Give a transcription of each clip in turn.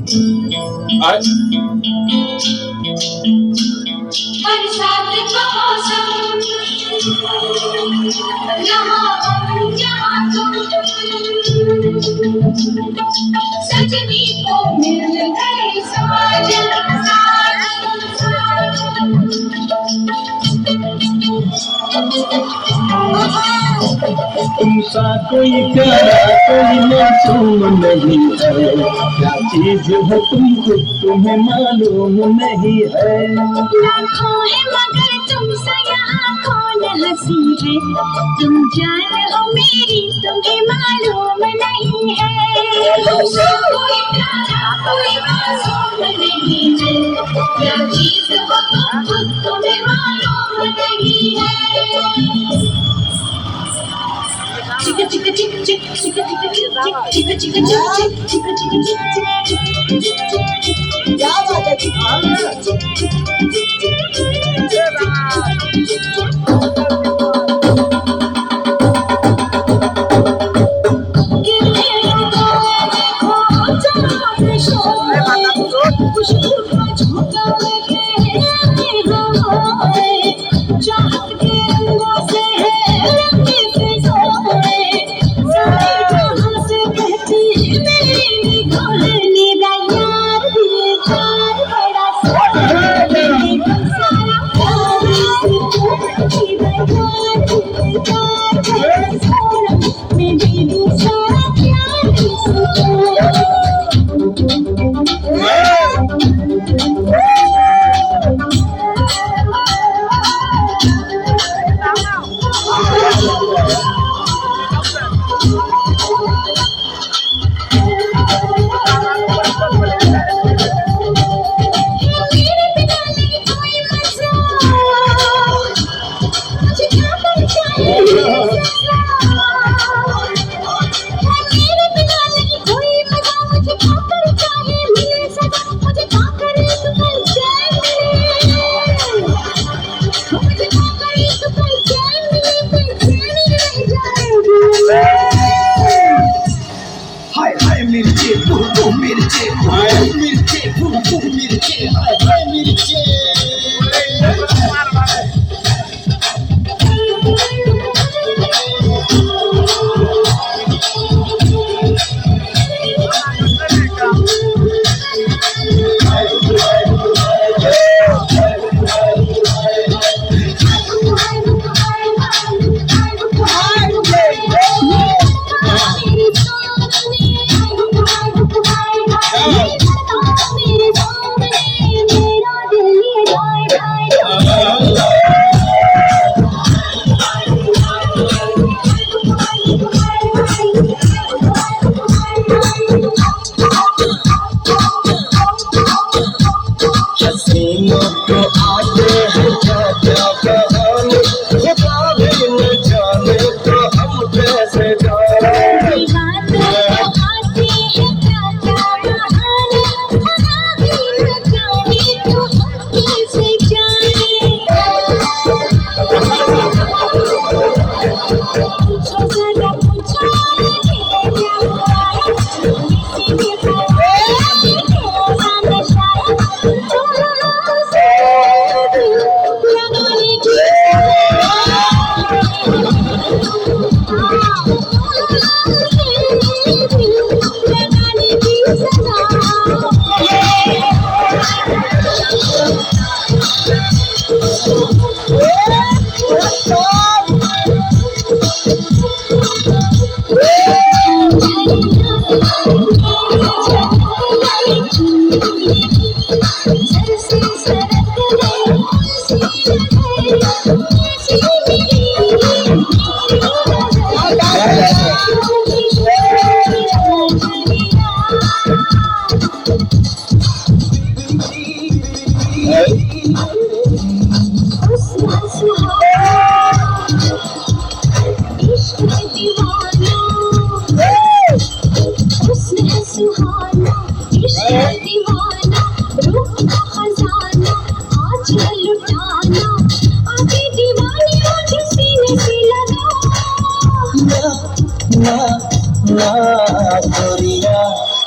आज बरसात का मौसम यहाँ हम यहाँ तुम सजनी को मिल गए साजन तुमसा कोई प्यारा कोई मासूम नहीं है, क्या चीज हो तुमको तुम्हें मालूम नहीं है। लाखों है मगर तुमसे यहाँ कौन हंसी है, तुम जान हो मेरी तुम्हें मालूम नहीं है। तुमसे कोई प्यारा कोई मासूम नहीं है, क्या चीज हो तुमको तुम्हें मालूम नहीं है। चिक चिक चिक चिक चिक चिक चिक चिक चिक चिक चिक चिक क्या बात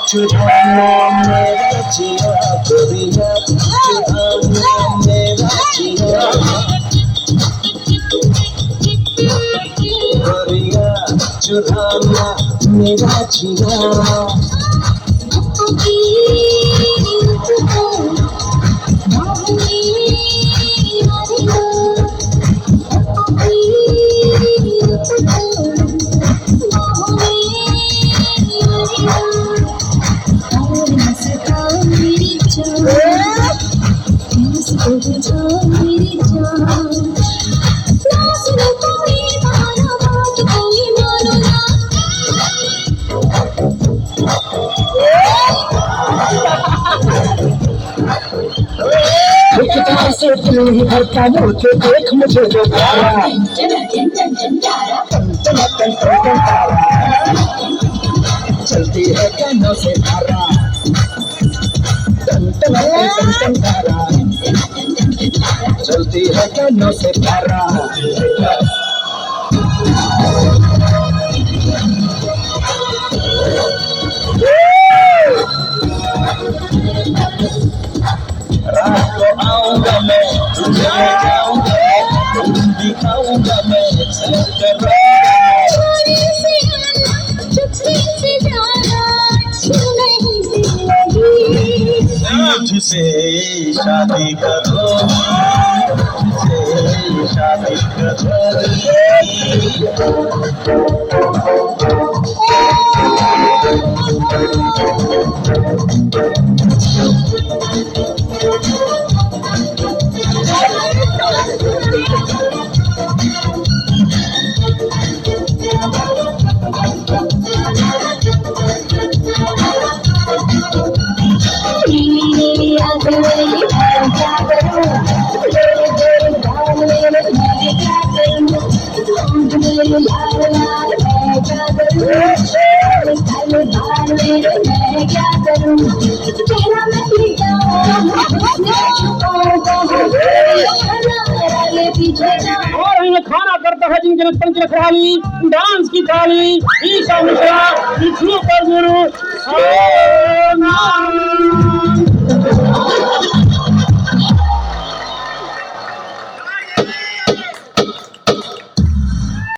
चुराना मेरा जिया गोरिया, चुराना मेरा जिया गोरिया, चुराना मेरा जिया। से दिल नहीं भरता मुझे देख मुझे जो प्यारा चलती है कानों से धारा धारा चलती है कानों से धारा। रात को आऊंगा मैं, तुझे ले जाऊंगा मैं, दिखाऊंगा मैं, सर तुझसे शादी करो, तुझसे शादी करो। और हमें खाना करता है जिनके पंच रखवाली, डांस की थाली, ईशा मिश्रा, गुरु